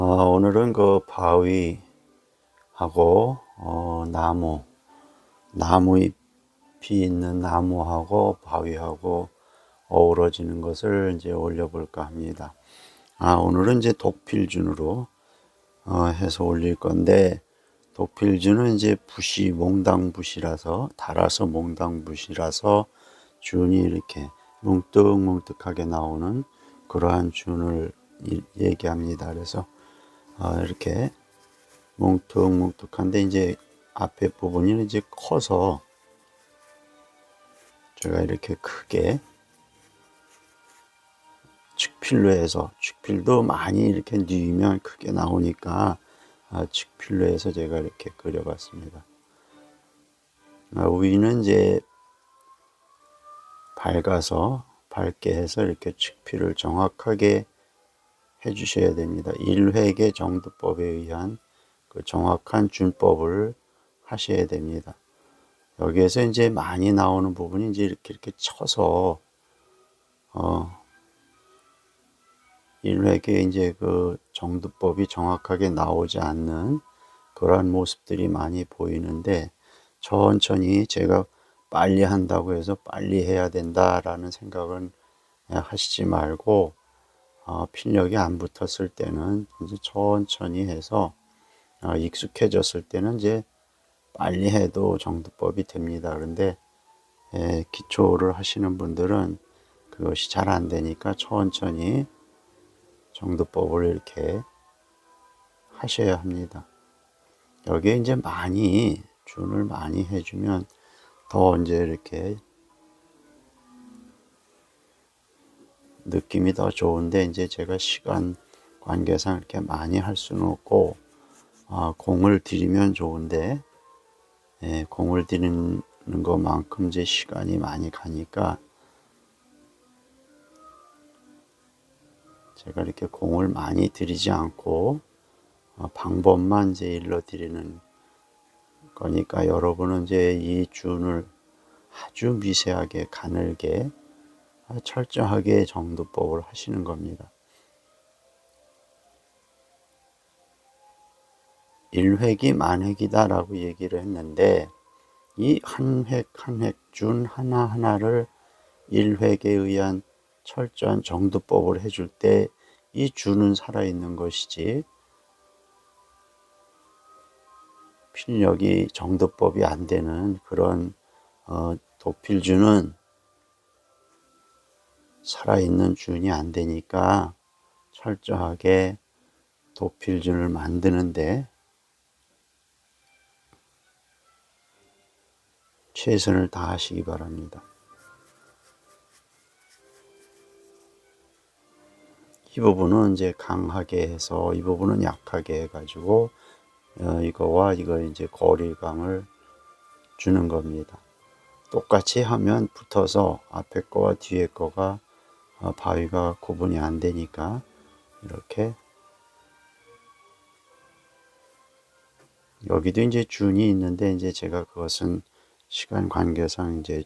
오늘은 그 바위하고 나무 잎이 있는 나무하고 바위하고 어우러지는 것을 이제 올려볼까 합니다. 오늘은 이제 독필준으로 해서 올릴 건데, 독필준은 이제 붓이 몽당붓이라서, 달아서 몽당붓이라서 준이 이렇게 뭉뜩뭉뜩하게 나오는 그러한 준을 얘기합니다. 그래서 이렇게 뭉툭뭉툭한데, 이제 앞에 부분이 이제 커서 제가 이렇게 크게 측필로 해서, 측필도 많이 이렇게 뉘면 크게 나오니까 측필로 해서 제가 이렇게 그려봤습니다. 위는 이제 밝게 해서 이렇게 측필을 정확하게 해 주셔야 됩니다. 1회계 정두법에 의한 그 정확한 준법을 하셔야 됩니다. 여기에서 이제 많이 나오는 부분이 이제 이렇게 쳐서 1회계 이제 그 정두법이 정확하게 나오지 않는 그러한 모습들이 많이 보이는데, 천천히, 제가 빨리 한다고 해서 빨리 해야 된다라는 생각은 하시지 말고, 필력이 안 붙었을 때는 이제 천천히 해서 익숙해졌을 때는 이제 빨리 해도 정두법이 됩니다. 그런데 기초를 하시는 분들은 그것이 잘 안 되니까 천천히 정두법을 이렇게 하셔야 합니다. 여기에 이제 준을 많이 해주면 더 이제 이렇게 느낌이 더 좋은데, 이제 제가 시간 관계상 이렇게 많이 할 수는 없고, 공을 들이면 좋은데, 공을 들이는 것만큼 이제 시간이 많이 가니까 제가 이렇게 공을 많이 들이지 않고 방법만 이제 일러드리는 거니까, 여러분은 이제 이 준을 아주 미세하게 가늘게 철저하게 정두법을 하시는 겁니다. 1획이 만획이다 라고 얘기를 했는데, 이 한 획 한 획 준 하나하나를 1획에 의한 철저한 정두법을 해줄 때 이 준은 살아있는 것이지, 필력이 정두법이 안 되는 그런 독필준은 살아있는 준이 안 되니까, 철저하게 독필준을 만드는데 최선을 다하시기 바랍니다. 이 부분은 이제 강하게 해서 이 부분은 약하게 해가지고 이거와 이거 이제 거리감을 주는 겁니다. 똑같이 하면 붙어서 앞에 거와 뒤에 거가 바위가 구분이 안 되니까, 이렇게 여기도 이제 준이 있는데, 이제 제가 그것은 시간 관계상 이제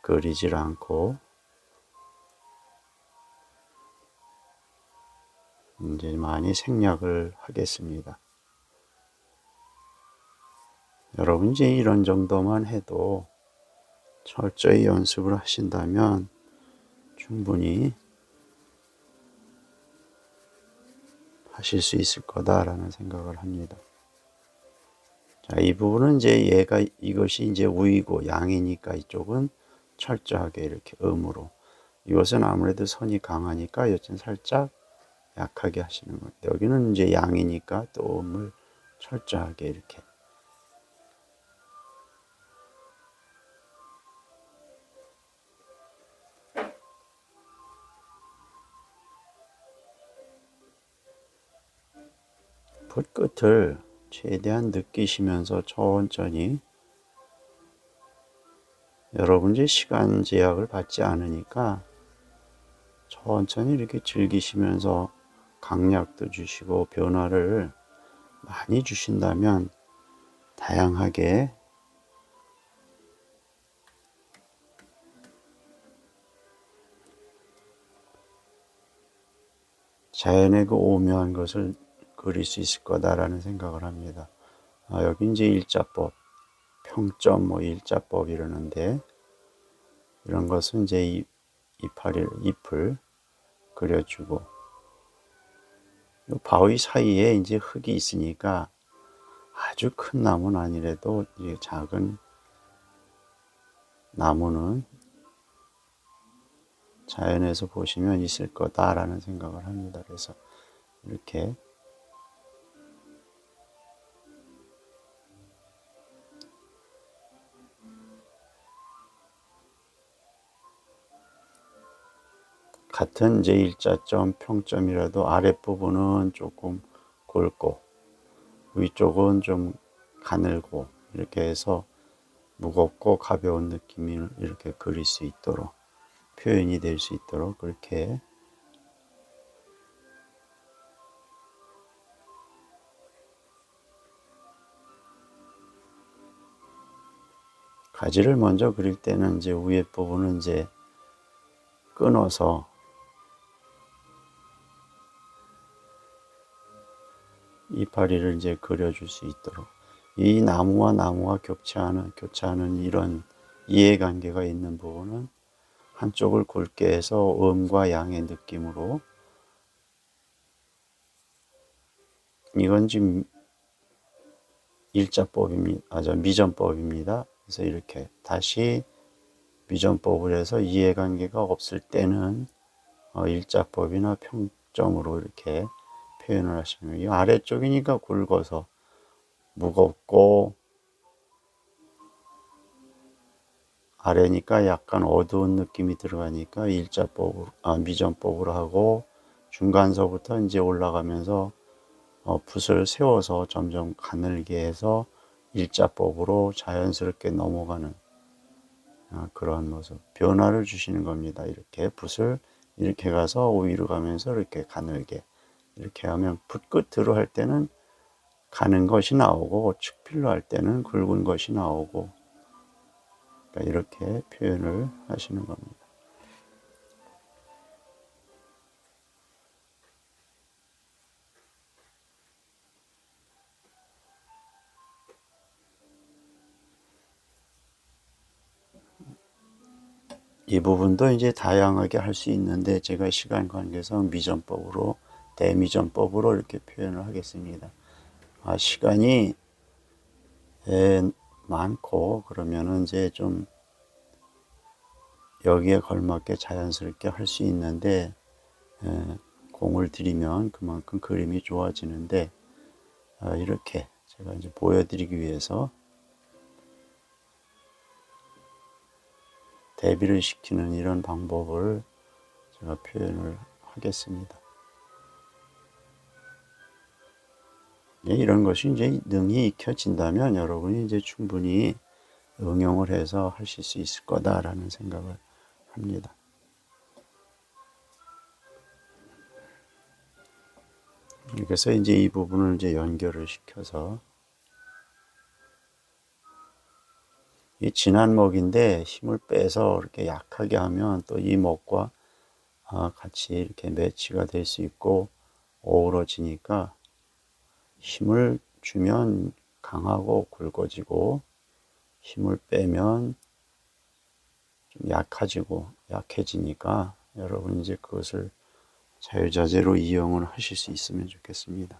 그리질 않고 이제 많이 생략을 하겠습니다. 여러분 이제 이런 정도만 해도 철저히 연습을 하신다면 충분히 하실 수 있을 거다라는 생각을 합니다. 자, 이 부분은 이제 이것이 이제 우이고 양이니까 이쪽은 철저하게 이렇게 음으로, 이것은 아무래도 선이 강하니까 여튼 살짝 약하게 하시는 거예요. 여기는 이제 양이니까 또 음을 철저하게 이렇게. 붓끝을 최대한 느끼시면서 천천히, 여러분 이제 시간 제약을 받지 않으니까 천천히 이렇게 즐기시면서 강약도 주시고 변화를 많이 주신다면 다양하게 자연의 그 오묘한 것을 그릴 수 있을 거다라는 생각을 합니다. 여기 이제 일자법, 평점 뭐 일자법 이러는데, 이런 것은 이제 잎을 그려주고, 바위 사이에 이제 흙이 있으니까 아주 큰 나무는 아니래도 이 작은 나무는 자연에서 보시면 있을 거다라는 생각을 합니다. 그래서 이렇게 같은 이제 일자점, 평점이라도 아랫부분은 조금 굵고 위쪽은 좀 가늘고 이렇게 해서 무겁고 가벼운 느낌을 이렇게 그릴 수 있도록, 표현이 될 수 있도록 그렇게 가지를 먼저 그릴 때는 이제 위에 부분은 이제 끊어서 이파리를 이제 그려줄 수 있도록, 이 나무와 나무가 교차하는 이런 이해관계가 있는 부분은 한쪽을 굵게 해서 음과 양의 느낌으로, 이건 지금 일자법입니다. 미전법입니다. 그래서 이렇게 다시 미전법을 해서 이해관계가 없을 때는 일자법이나 평점으로 이렇게 표현을 하시는 거예요. 이 아래쪽이니까 굵어서 무겁고, 아래니까 약간 어두운 느낌이 들어가니까 미전법으로 하고, 중간서부터 이제 올라가면서 붓을 세워서 점점 가늘게 해서 일자법으로 자연스럽게 넘어가는 그러한 모습, 변화를 주시는 겁니다. 이렇게 붓을 이렇게 가서 위로 가면서 이렇게 가늘게, 이렇게 하면 붓 끝으로 할 때는 가는 것이 나오고, 측필로 할 때는 굵은 것이 나오고, 그러니까 이렇게 표현을 하시는 겁니다. 이 부분도 이제 다양하게 할 수 있는데, 제가 시간 관계상 미전법으로, 대미전법으로 이렇게 표현을 하겠습니다. 시간이 많고 그러면은 이제 좀 여기에 걸맞게 자연스럽게 할 수 있는데, 공을 들이면 그만큼 그림이 좋아지는데, 이렇게 제가 이제 보여드리기 위해서 대비를 시키는 이런 방법을 제가 표현을 하겠습니다. 이런 것이 이제 능히 익혀진다면 여러분이 이제 충분히 응용을 해서 하실 수 있을 거다라는 생각을 합니다. 그래서 이제 이 부분을 이제 연결을 시켜서, 이 진한 목인데 힘을 빼서 이렇게 약하게 하면 또 이 목과 같이 이렇게 매치가 될 수 있고 어우러지니까, 힘을 주면 강하고 굵어지고 힘을 빼면 좀 약해지니까 여러분 이제 그것을 자유자재로 이용을 하실 수 있으면 좋겠습니다.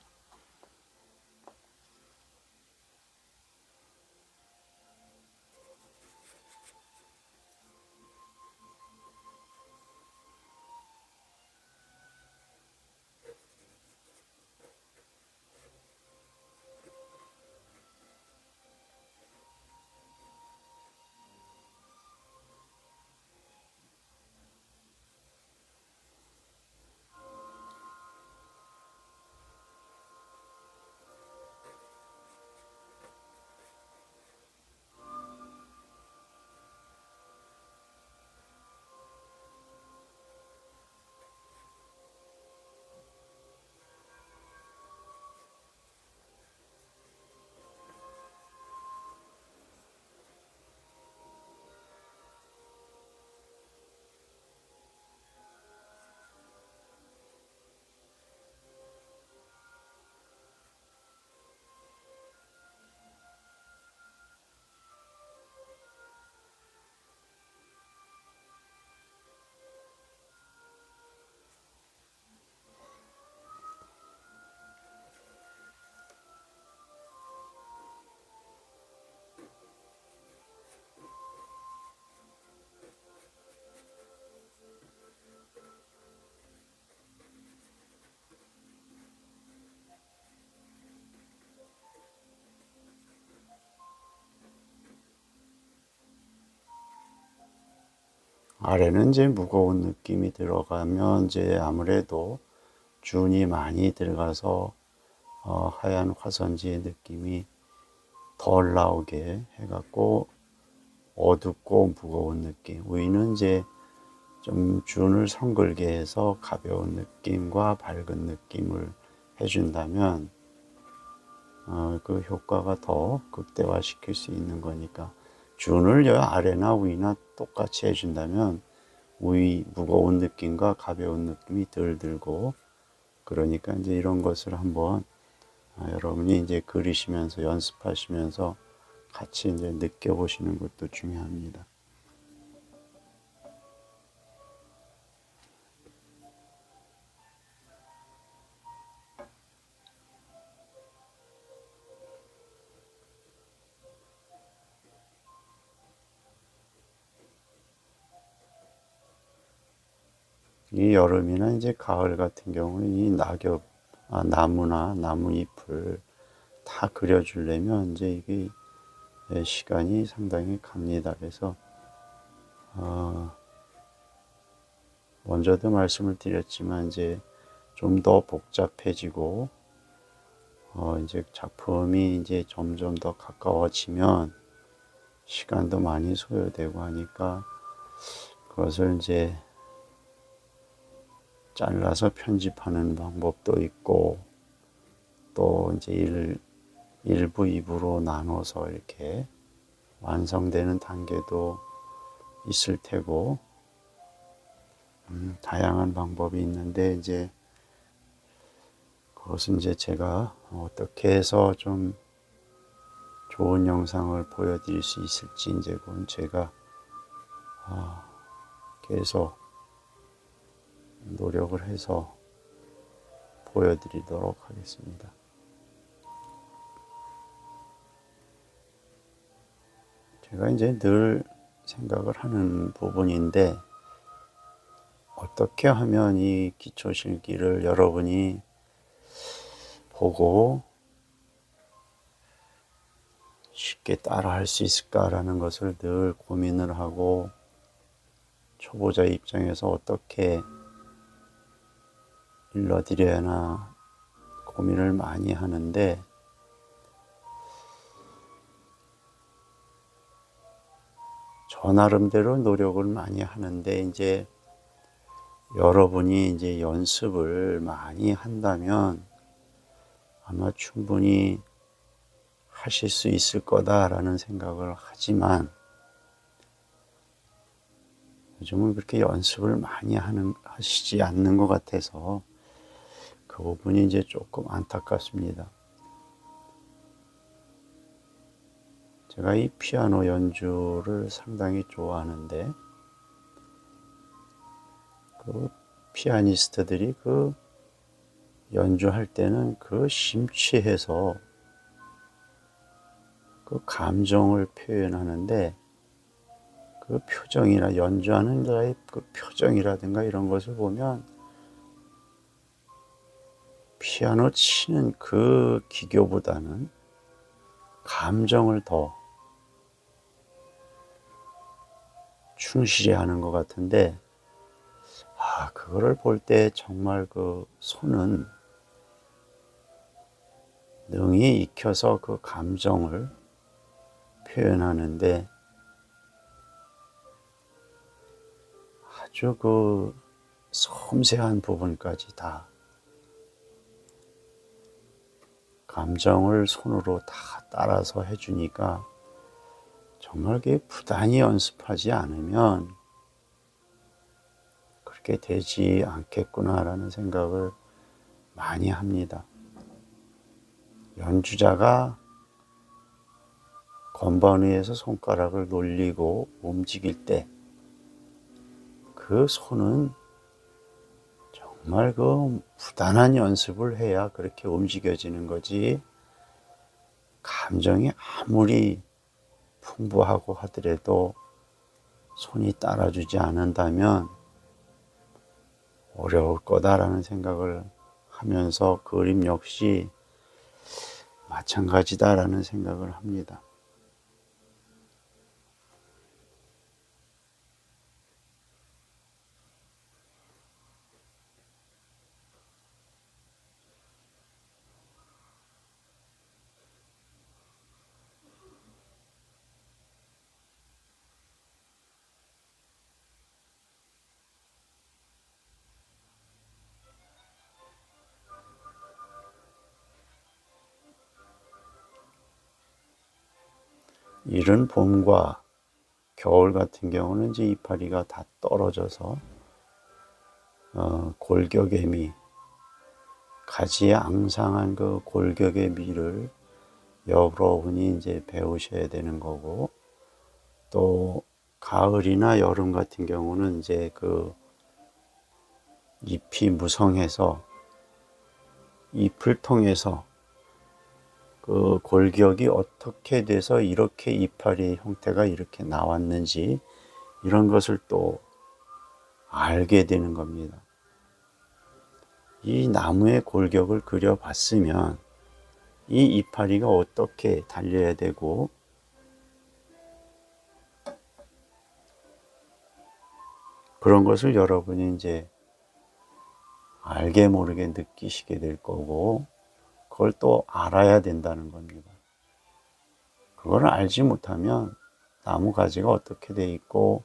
아래는 이제 무거운 느낌이 들어가면 이제 아무래도 준이 많이 들어가서 하얀 화선지의 느낌이 덜 나오게 해갖고 어둡고 무거운 느낌. 위는 이제 좀 준을 성글게 해서 가벼운 느낌과 밝은 느낌을 해준다면 그 효과가 더 극대화시킬 수 있는 거니까 준을 아래나 위나 똑같이 해준다면 위 무거운 느낌과 가벼운 느낌이 덜 들고 그러니까 이제 이런 것을 한번 여러분이 이제 그리시면서 연습하시면서 같이 이제 느껴보시는 것도 중요합니다. 이 여름이나 이제 가을 같은 경우는 이 나무나 나무 잎을 다 그려주려면 이제 이게 시간이 상당히 갑니다. 그래서 먼저도 말씀을 드렸지만 이제 좀 더 복잡해지고 이제 작품이 이제 점점 더 가까워지면 시간도 많이 소요되고 하니까 그것을 이제 잘라서 편집하는 방법도 있고 또 이제 일부, 2부로 나눠서 이렇게 완성되는 단계도 있을 테고 다양한 방법이 있는데 이제 그것은 이제 제가 어떻게 해서 좀 좋은 영상을 보여드릴 수 있을지 이제 그건 제가 계속 노력을 해서 보여드리도록 하겠습니다. 제가 이제 늘 생각을 하는 부분인데 어떻게 하면 이 기초실기를 여러분이 보고 쉽게 따라 할 수 있을까라는 것을 늘 고민을 하고 초보자 입장에서 어떻게 일러드려야 하나 고민을 많이 하는데 저 나름대로 노력을 많이 하는데 이제 여러분이 이제 연습을 많이 한다면 아마 충분히 하실 수 있을 거다라는 생각을 하지만 요즘은 그렇게 연습을 많이 하시지 않는 것 같아서 그 부분이 이제 조금 안타깝습니다. 제가 이 피아노 연주를 상당히 좋아하는데 그 피아니스트들이 그 연주할 때는 그 심취해서 그 감정을 표현하는데 그 표정이나 연주하는 자의 그 표정이라든가 이런 것을 보면 피아노 치는 그 기교보다는 감정을 더 충실히 하는 것 같은데 그거를 볼 때 정말 그 손은 능히 익혀서 그 감정을 표현하는데 아주 그 섬세한 부분까지 다 감정을 손으로 다 따라서 해주니까 정말 그게 부단히 연습하지 않으면 그렇게 되지 않겠구나라는 생각을 많이 합니다. 연주자가 건반 위에서 손가락을 놀리고 움직일 때 그 손은 정말 그 부단한 연습을 해야 그렇게 움직여지는 거지 감정이 아무리 풍부하고 하더라도 손이 따라주지 않는다면 어려울 거다라는 생각을 하면서 그림 역시 마찬가지다라는 생각을 합니다. 이른 봄과 겨울 같은 경우는 이제 이파리가 다 떨어져서 골격의 가지에 앙상한 그 골격의 미를 여러분이 이제 배우셔야 되는 거고, 또 가을이나 여름 같은 경우는 이제 그 잎이 무성해서 잎을 통해서 그 골격이 어떻게 돼서 이렇게 이파리 형태가 이렇게 나왔는지 이런 것을 또 알게 되는 겁니다. 이 나무의 골격을 그려봤으면 이 이파리가 어떻게 달려야 되고 그런 것을 여러분이 이제 알게 모르게 느끼시게 될 거고, 그걸 또 알아야 된다는 겁니다. 그걸 알지 못하면 나무 가지가 어떻게 돼 있고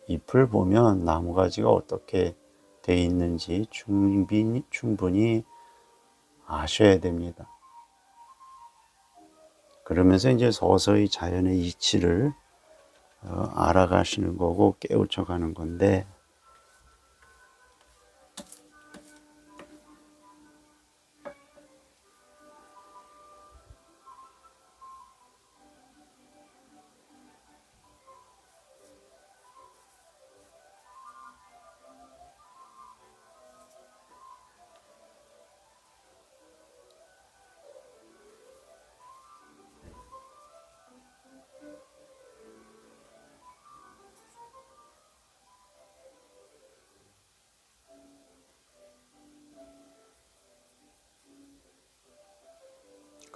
잎을 보면 나무 가지가 어떻게 돼 있는지 충분히 아셔야 됩니다. 그러면서 이제 서서히 자연의 이치를 알아가시는 거고 깨우쳐 가는 건데,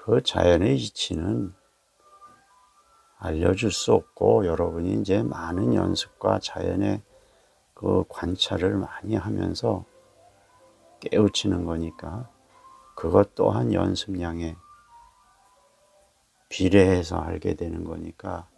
그 자연의 이치는 알려줄 수 없고, 여러분이 이제 많은 연습과 자연의 그 관찰을 많이 하면서 깨우치는 거니까, 그것 또한 연습량에 비례해서 알게 되는 거니까,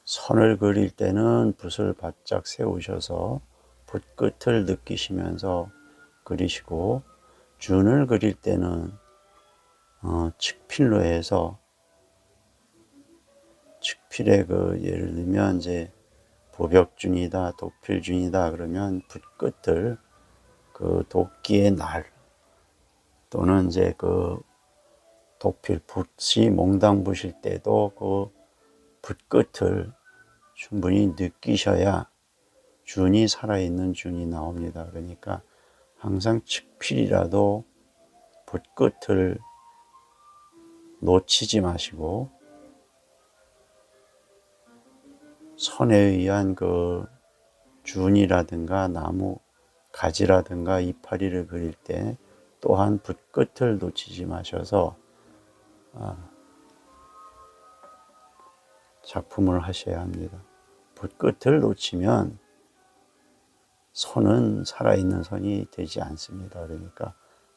선을 그릴 때는 붓을 바짝 세우셔서 붓 끝을 느끼시면서 그리시고, 준을 그릴 때는 칙필로 해서, 칙필의 그 예를 들면 이제 보벽준이다, 독필준이다 그러면 붓 끝을 그 도끼의 날 또는 이제 그 독필 붓이 몽당 부실 때도 그 붓 끝을 충분히 느끼셔야 준이 살아있는 준이 나옵니다. 그러니까 항상 칙필이라도 붓 끝을 놓치지 마시고, 선에 의한 그 준이라든가 나무 가지라든가 이파리를 그릴 때 또한 붓 끝을 놓치지 마셔서 작품을 하셔야 합니다. 붓 끝을 놓치면 선은 살아있는 선이 되지 않습니다. 그러니까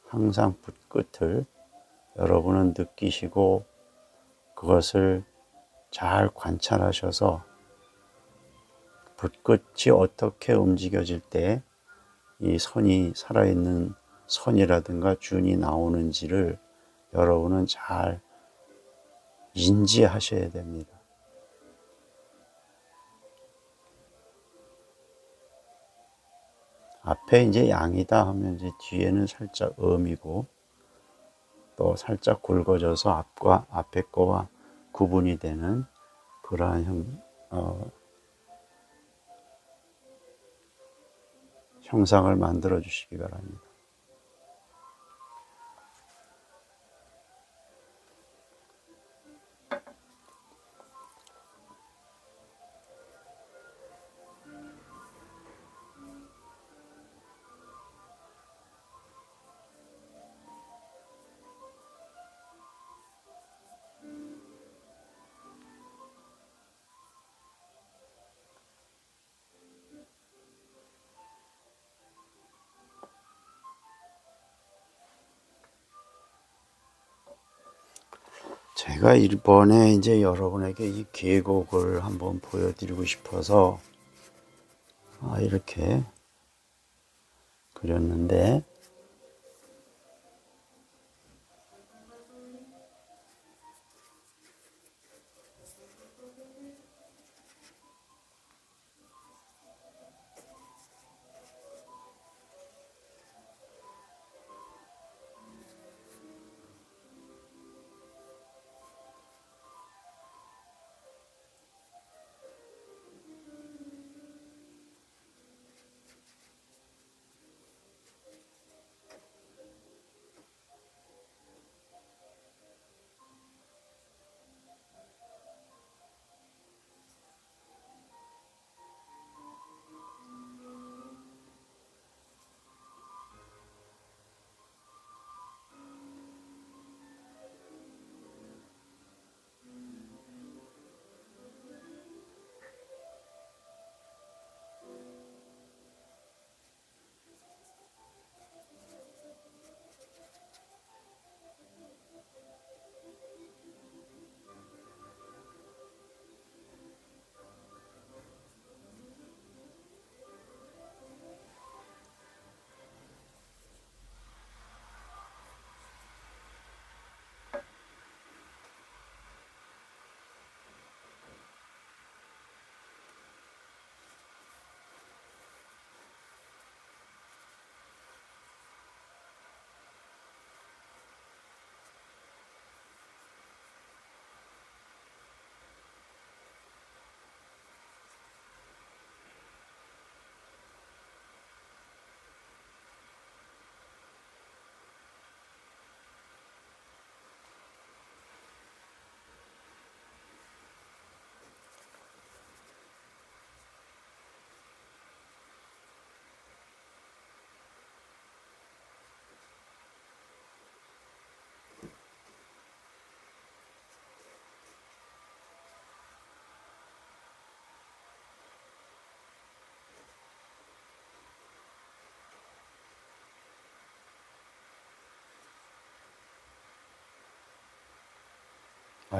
항상 붓 끝을 여러분은 느끼시고 그것을 잘 관찰하셔서 붓 끝이 어떻게 움직여질 때 이 선이 살아있는 선이라든가 준이 나오는지를 여러분은 잘 인지하셔야 됩니다. 앞에 이제 양이다 하면 이제 뒤에는 살짝 음이고, 또 살짝 굵어져서 앞에 거와 구분이 되는 그러한 형상을 만들어 주시기 바랍니다. 제가 이번에 이제 여러분에게 이 계곡을 한번 보여드리고 싶어서 이렇게 그렸는데,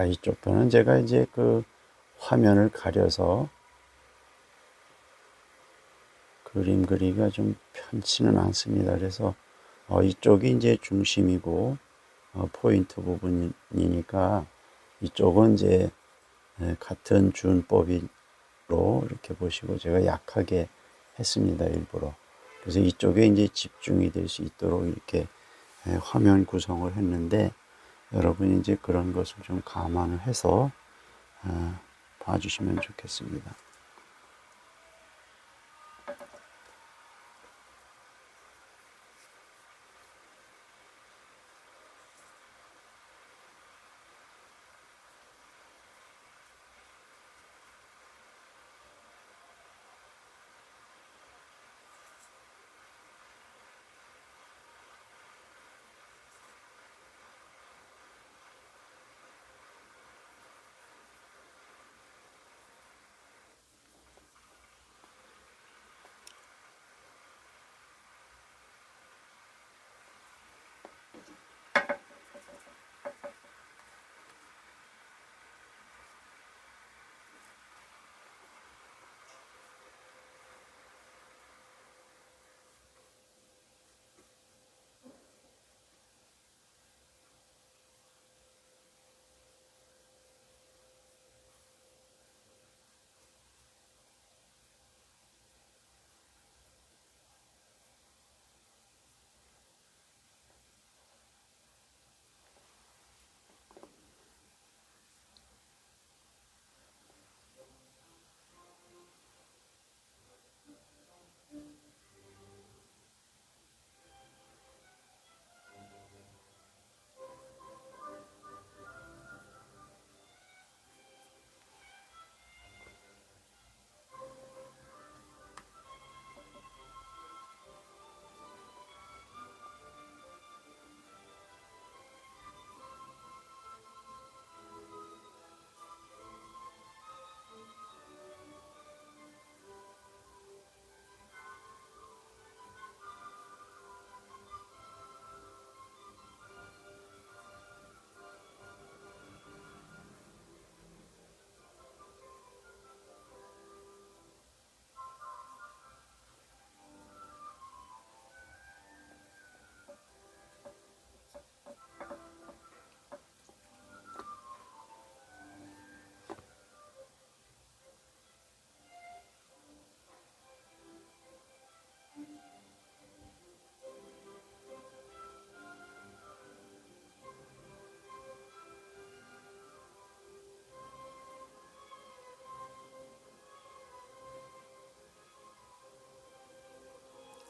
이쪽 편은 제가 이제 그 화면을 가려서 그림 그리기가 좀 편치는 않습니다. 그래서 이쪽이 이제 중심이고 포인트 부분이니까 이쪽은 이제 같은 준법으로 이렇게 보시고 제가 약하게 했습니다. 일부러. 그래서 이쪽에 이제 집중이 될 수 있도록 이렇게 화면 구성을 했는데, 여러분이 이제 그런 것을 좀 감안을 해서 봐주시면 좋겠습니다.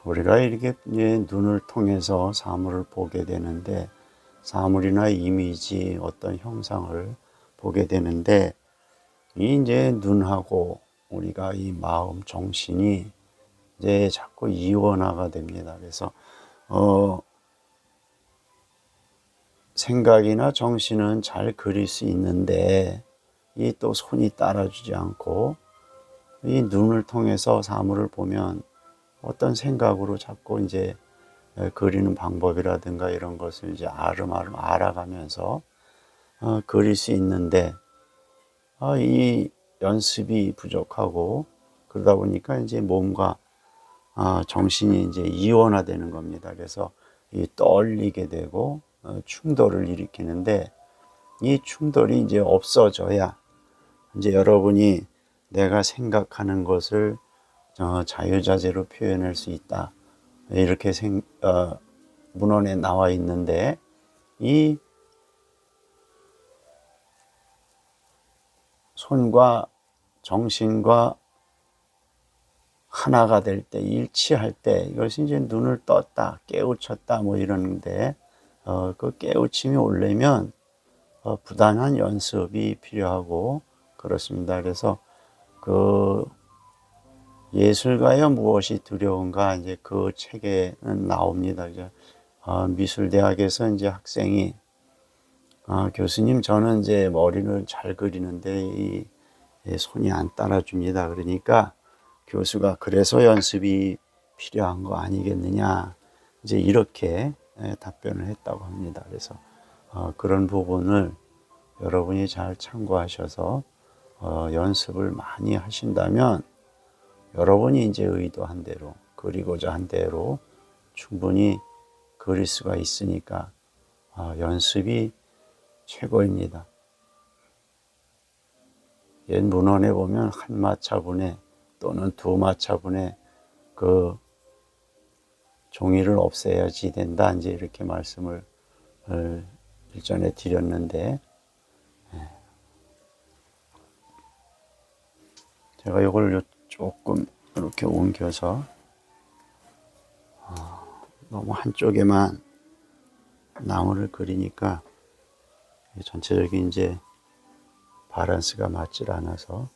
우리가 이렇게 이제 눈을 통해서 사물을 보게 되는데, 사물이나 이미지, 어떤 형상을 보게 되는데, 이 이제 눈하고 우리가 이 마음, 정신이 이제 자꾸 이원화가 됩니다. 그래서 생각이나 정신은 잘 그릴 수 있는데 이 또 손이 따라주지 않고, 이 눈을 통해서 사물을 보면 어떤 생각으로 자꾸 이제 그리는 방법이라든가 이런 것을 이제 아름아름 알아가면서 그릴 수 있는데, 이 연습이 부족하고 그러다 보니까 이제 몸과 정신이 이제 이원화되는 겁니다. 그래서 이 떨리게 되고 충돌을 일으키는데, 이 충돌이 이제 없어져야 이제 여러분이 내가 생각하는 것을 자유자재로 표현할 수 있다, 이렇게 문헌에 나와 있는데, 이 손과 정신과 하나가 될 때, 일치할 때, 이것이 이제 눈을 떴다, 깨우쳤다, 뭐 이러는데, 그 깨우침이 오려면 부단한 연습이 필요하고 그렇습니다. 그래서 그 예술가여 무엇이 두려운가, 이제 그 책에는 나옵니다. 이제 미술대학에서 이제 학생이 교수님, 저는 이제 머리를 잘 그리는데 이 손이 안 따라줍니다. 그러니까 교수가 그래서 연습이 필요한 거 아니겠느냐, 이제 이렇게 답변을 했다고 합니다. 그래서 그런 부분을 여러분이 잘 참고하셔서 연습을 많이 하신다면 여러분이 이제 의도한 대로, 그리고자 한 대로 충분히 그릴 수가 있으니까 연습이 최고입니다. 옛 문헌에 보면 한 마차분에 또는 두 마차분에 그 종이를 없애야지 된다, 이제 이렇게 말씀을 일전에 드렸는데, 제가 이걸 조금 이렇게 옮겨서 너무 한쪽에만 나무를 그리니까 전체적인 이제 밸런스가 맞질 않아서,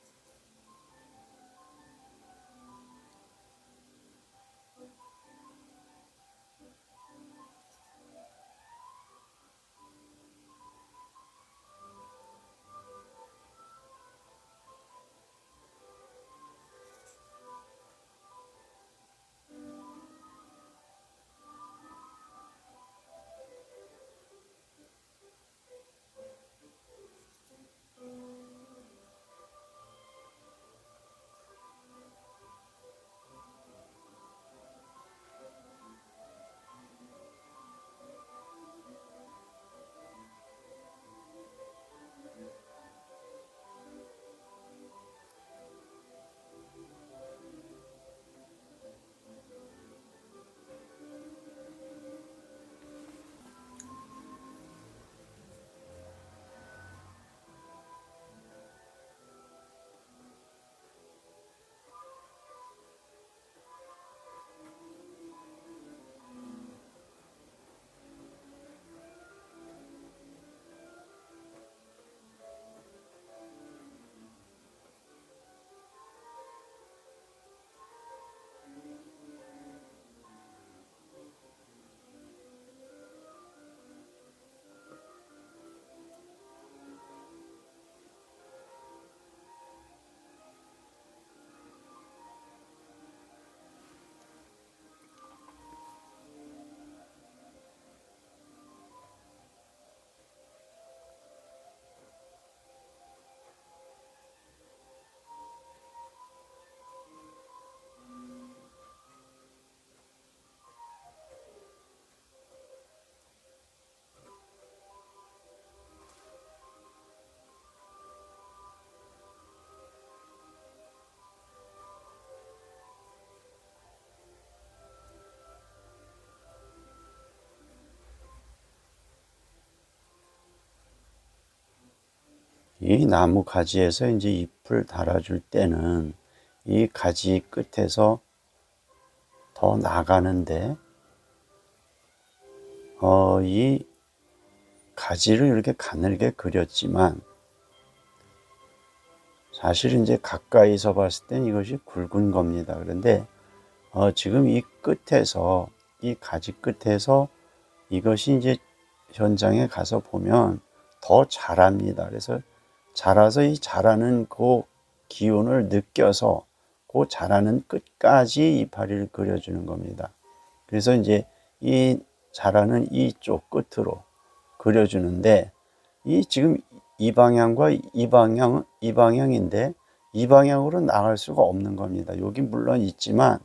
이 나무 가지에서 이제 잎을 달아줄 때는 이 가지 끝에서 더 나가는데 이 가지를 이렇게 가늘게 그렸지만 사실 이제 가까이서 봤을 땐 이것이 굵은 겁니다. 그런데 지금 이 끝에서 이 가지 끝에서 이것이 이제 현장에 가서 보면 더 자랍니다. 그래서 자라서 이 자라는 그 기운을 느껴서 그 자라는 끝까지 이파리를 그려주는 겁니다. 그래서 이제 이 자라는 이쪽 끝으로 그려주는데 이 지금 이 방향과 이 방향인데 이 방향으로 나갈 수가 없는 겁니다. 여기 물론 있지만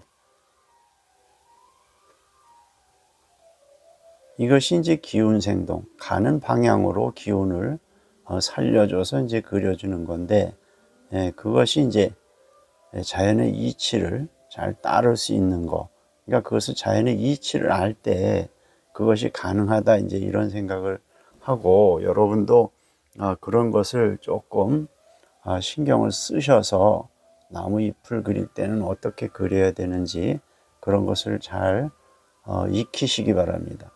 이것이 이제 기운생동, 가는 방향으로 기운을 살려줘서 이제 그려주는 건데, 그것이 이제 자연의 이치를 잘 따를 수 있는 거. 그러니까 그것을 자연의 이치를 알 때 그것이 가능하다, 이제 이런 생각을 하고, 여러분도 그런 것을 조금 신경을 쓰셔서 나무 잎을 그릴 때는 어떻게 그려야 되는지 그런 것을 잘 익히시기 바랍니다.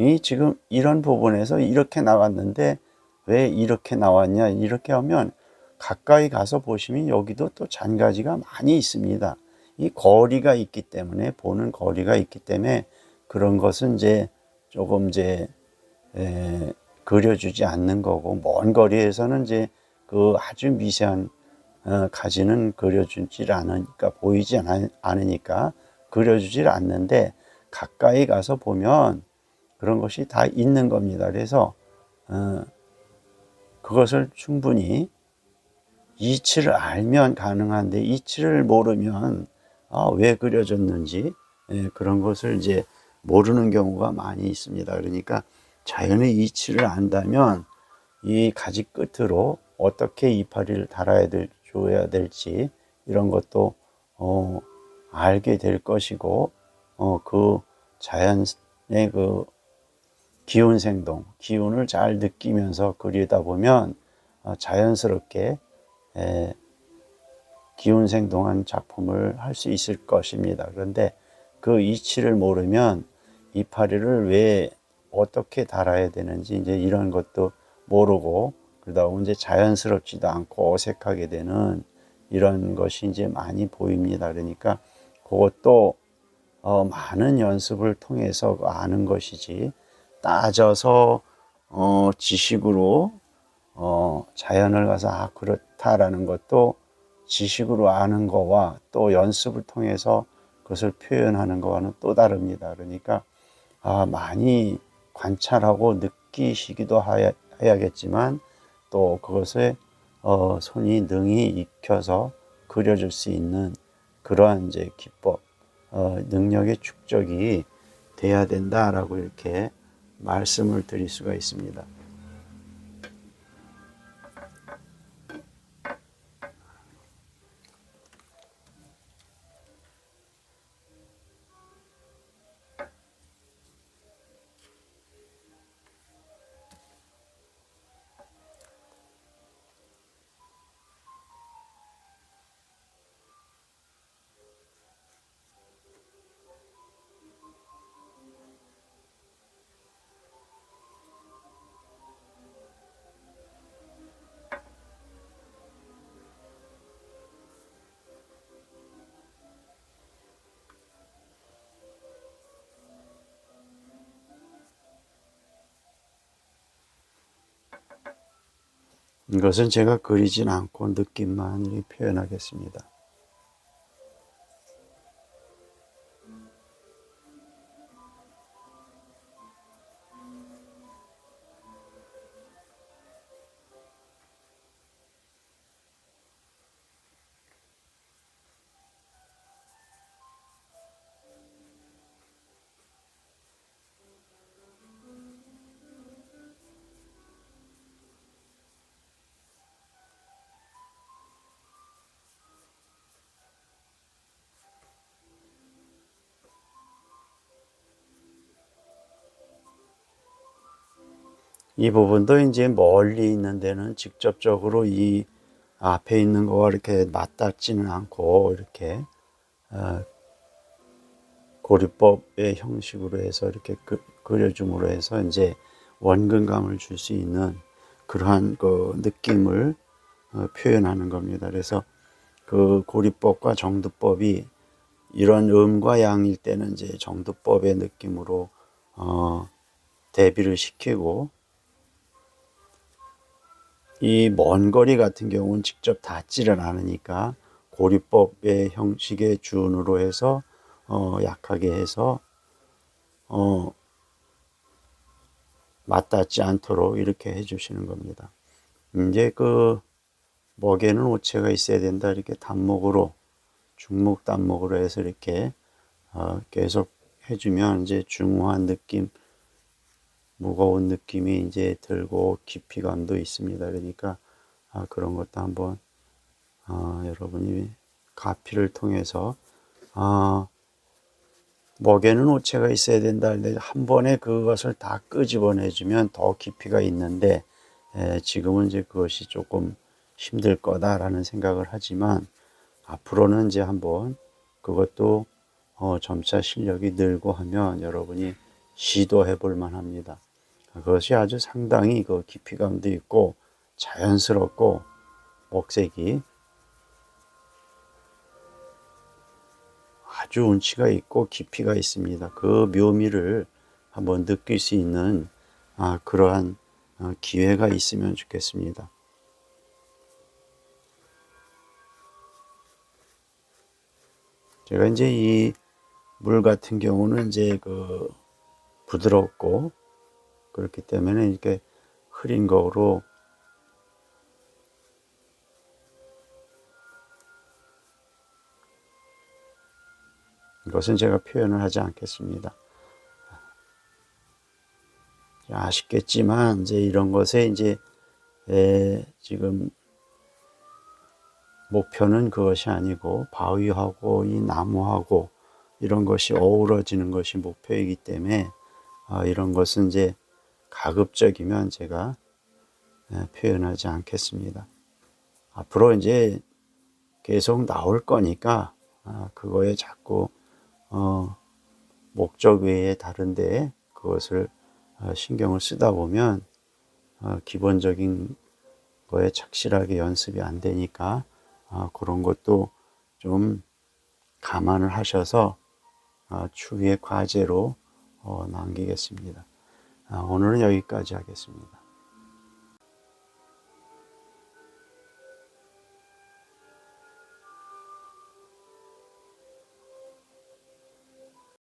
이 지금 이런 부분에서 이렇게 나왔는데 왜 이렇게 나왔냐, 이렇게 하면 가까이 가서 보시면 여기도 또 잔가지가 많이 있습니다. 이 거리가 있기 때문에, 보는 거리가 있기 때문에 그런 것은 이제 조금 이제 그려주지 않는 거고, 먼 거리에서는 이제 그 아주 미세한 가지는 그려주질 않으니까, 보이지 않으니까 그려주질 않는데, 가까이 가서 보면 그런 것이 다 있는 겁니다. 그래서 그것을 충분히 이치를 알면 가능한데, 이치를 모르면 왜 그려졌는지 그런 것을 이제 모르는 경우가 많이 있습니다. 그러니까 자연의 이치를 안다면 이 가지 끝으로 어떻게 이파리를 줘야 될지 이런 것도 알게 될 것이고, 그 자연의 그 기운생동, 기운을 잘 느끼면서 그리다 보면 자연스럽게 기운생동한 작품을 할 수 있을 것입니다. 그런데 그 이치를 모르면 이파리를 왜 어떻게 달아야 되는지 이제 이런 것도 모르고, 그러다 보면 이제 자연스럽지도 않고 어색하게 되는 이런 것이 이제 많이 보입니다. 그러니까 그것도 많은 연습을 통해서 아는 것이지, 따져서 지식으로 자연을 가서 그렇다라는 것도 지식으로 아는 거와 또 연습을 통해서 그것을 표현하는 거와는 또 다릅니다. 그러니까 많이 관찰하고 느끼시기도 해야겠지만 또 그것에 손이 능히 익혀서 그려줄 수 있는 그러한 이제 기법, 능력의 축적이 돼야 된다라고 이렇게 말씀을 드릴 수가 있습니다. 이것은 제가 그리진 않고 느낌만 표현하겠습니다. 이 부분도 이제 멀리 있는 데는 직접적으로 이 앞에 있는 거와 이렇게 맞닿지는 않고 이렇게 고리법의 형식으로 해서 이렇게 그려줌으로 해서 이제 원근감을 줄 수 있는 그러한 그 느낌을 표현하는 겁니다. 그래서 그 고리법과 정두법이 이런 음과 양일 때는 이제 정두법의 느낌으로 대비를 시키고, 이 먼 거리 같은 경우는 직접 닿지를 않으니까 고리법의 형식의 준으로 해서 약하게 해서 맞닿지 않도록 이렇게 해주시는 겁니다. 이제 그 목에는 오체가 있어야 된다, 이렇게 단목으로, 중목 단목으로 해서 이렇게 계속 해주면 이제 중후한 느낌, 무거운 느낌이 이제 들고 깊이감도 있습니다. 그러니까 그런 것도 한번 여러분이 가피를 통해서 목에는 오체가 있어야 된다. 한 번에 그것을 다 끄집어내주면 더 깊이가 있는데 지금은 이제 그것이 조금 힘들 거다라는 생각을 하지만, 앞으로는 이제 한번 그것도 점차 실력이 늘고 하면 여러분이 시도해 볼 만합니다. 그것이 아주 상당히 그 깊이감도 있고 자연스럽고 목색이 아주 운치가 있고 깊이가 있습니다. 그 묘미를 한번 느낄 수 있는 그러한 기회가 있으면 좋겠습니다. 제가 이제 이 물 같은 경우는 이제 그 부드럽고 그렇기 때문에 이렇게 흐린 거로 이것은 제가 표현을 하지 않겠습니다. 아쉽겠지만 이제 이런 것에 이제 지금 목표는 그것이 아니고 바위하고 이 나무하고 이런 것이 어우러지는 것이 목표이기 때문에 이런 것은 이제 가급적이면 제가 표현하지 않겠습니다. 앞으로 이제 계속 나올 거니까 그거에 자꾸 목적 외에 다른데 그것을 신경을 쓰다 보면 기본적인 거에 착실하게 연습이 안 되니까 그런 것도 좀 감안을 하셔서 추후의 과제로 남기겠습니다. 오늘은 여기까지 하겠습니다.